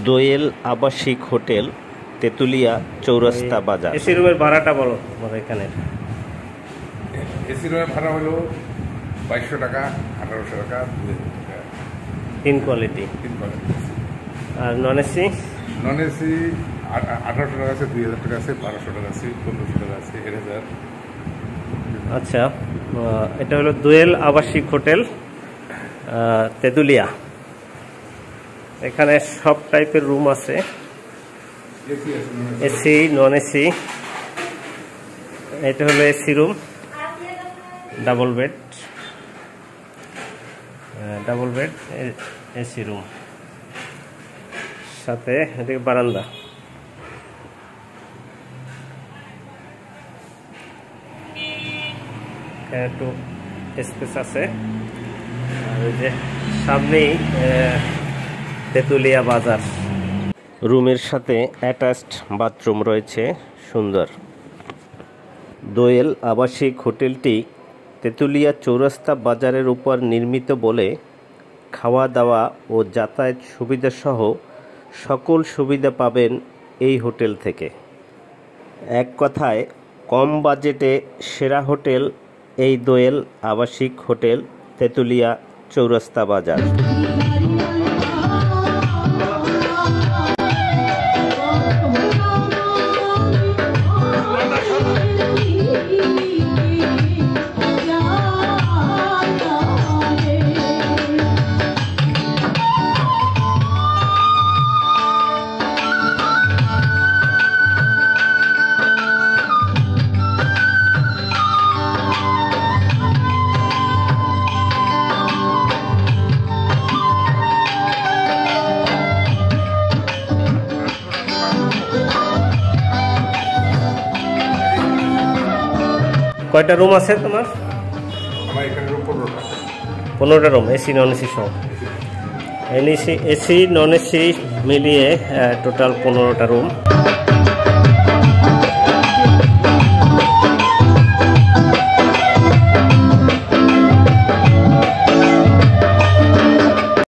দোয়েল আবাসিক হোটেল, তেতুলিয়া, চৌরাস্তা বাজার। এসি রুমের ভাড়াটা বলো আমাদের এখানে। এসি রুমের ভাড়া হলো 2200 টাকা, 1800 টাকা, 2000 টাকা, তিন কোয়ালিটি। আর নন এসি? নন এসি 1800 টাকা আছে, 2000 টাকা আছে, 1200 টাকা আছে, 1500 টাকা আছে, 1000। আচ্ছা, এটা হলো দোয়েল আবাসিক হোটেল তেতুলিয়া। এখানে সব টাইপের রুম আছে, এসি, নন এসি। এটা হলো AC room, double bed, AC room, সাথে এদিকে বারান্দা। একটু স্পেস আছে। আর ওই যে সামনেই তেতুলিয়া বাজার। রুমের সাথে অ্যাটাচড বাথরুম রয়েছে, সুন্দর। দোয়েল আবাসিক হোটেলটি তেতুলিয়া চৌরাস্তা বাজারের উপর নির্মিত বলে খাওয়া দাওয়া ও যাতায়াত সুবিধাসহ সকল সুবিধা পাবেন এই হোটেল থেকে। এক কথায় কম বাজেটে সেরা হোটেল এই দোয়েল আবাসিক হোটেল, তেতুলিয়া, চৌরাস্তা বাজার। কয়টা রুম আছে তোমার? আমার এখানে রুম 15টা। 15টা রুম, এসি নন এসি সহ। এসি নন এসি মিলিয়ে টোটাল 15টা রুম।